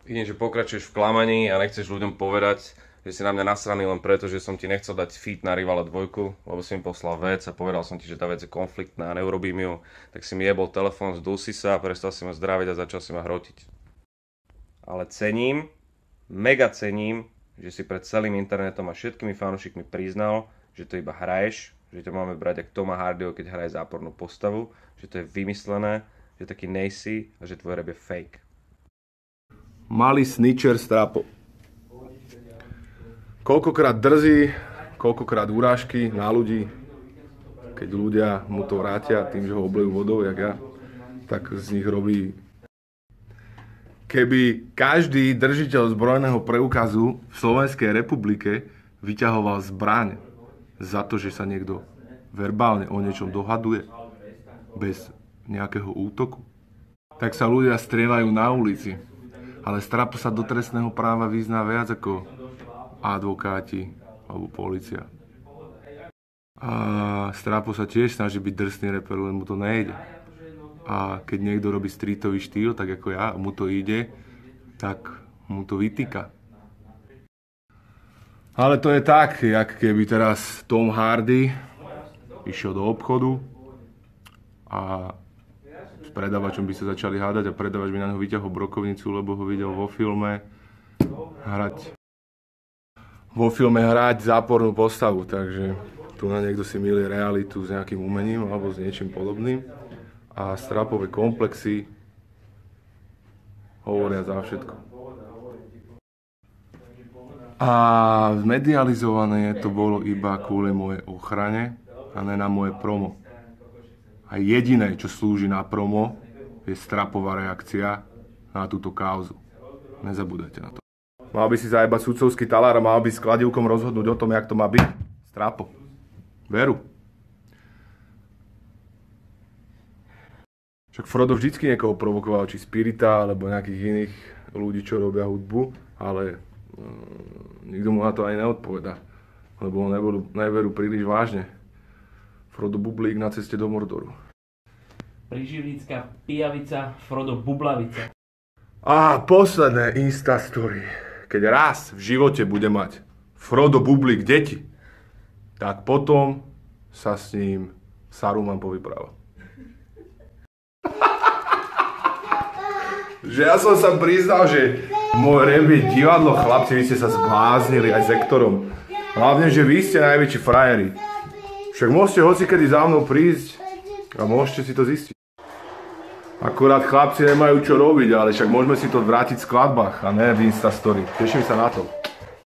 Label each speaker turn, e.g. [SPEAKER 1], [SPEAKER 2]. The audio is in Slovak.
[SPEAKER 1] Vidím, že pokračuješ v klamaní a nechceš ľuďom povedať, že si na mňa nasraný len preto, že som ti nechcel dať feat na Rivala 2, lebo si mi poslal vec a povedal som ti, že tá vec je konfliktná a neurobím ju. Tak si mi jebol telefón, zdul si sa, prestal si ma zdraviť a začal si ma hrotiť. Ale cením, mega cením, že si pred celým internetom a všetkými fanúšikmi priznal, že to iba hraješ, že ťa máme brať ako Toma Hardyho, keď hraje zápornú postavu, že to je vymyslené, že taký nejsi a že tvoj rap je fake.
[SPEAKER 2] Malý snitcher Strapo. Koľkokrát drzí, koľkokrát urážky na ľudí, keď ľudia mu to vrátia tým, že ho oblejú vodou, jak ja, tak z nich robí. Keby každý držiteľ zbrojného preukazu v Slovenskej republike vyťahoval zbraň za to, že sa niekto verbálne o niečom dohaduje, bez nejakého útoku, tak sa ľudia strieľajú na ulici. Ale Strapo sa do trestného práva vyzná viac ako advokáti alebo polícia. A Strapo sa tiež snaží byť drsný reper, len mu to nejde. A keď niekto robí streetový štýl, tak ako ja, mu to ide, tak mu to vytýka. Ale to je tak, jak keby teraz Tom Hardy išiel do obchodu a s predávačom by sa začali hádať a predávač by na neho vyťahol brokovnicu, lebo ho videl vo filme hrať zápornú postavu. Takže tu na niekto si mýli realitu s nejakým umením alebo s niečím podobným. A Strapové komplexy hovoria za všetko. A medializované to bolo iba kvôli mojej ochrane a ne na moje promo. A jediné, čo slúži na promo, je Strapová reakcia na túto kauzu. Nezabúdajte na to. Mal by si zajebať sudcovský talár a mal by s kladivkom rozhodnúť o tom, jak to má byť. Strapo. Veru. Však Frodo vždycky niekoho provokoval, či Spirita, alebo nejakých iných ľudí, čo robia hudbu, ale nikto mu na to ani neodpovedá, lebo ho neberú príliš vážne. Frodo Bublík na ceste do Mordoru.
[SPEAKER 3] Príživnícka pijavica Frodo Bublavica.
[SPEAKER 2] A posledné Instastory. Keď raz v živote bude mať Frodo Bublík deti, tak potom sa s ním Saruman povypráva. Že ja som sa priznal, že môj rap je divadlo, chlapci, vy ste sa zbláznili aj s Ektorom. Hlavne, že vy ste najväčší frajeri. Však môžete hocikedy za mnou prísť a môžete si to zistiť. Akurát chlapci nemajú čo robiť, ale však môžeme si to vrátiť v skladbách a ne v Instastory. Teším sa na to.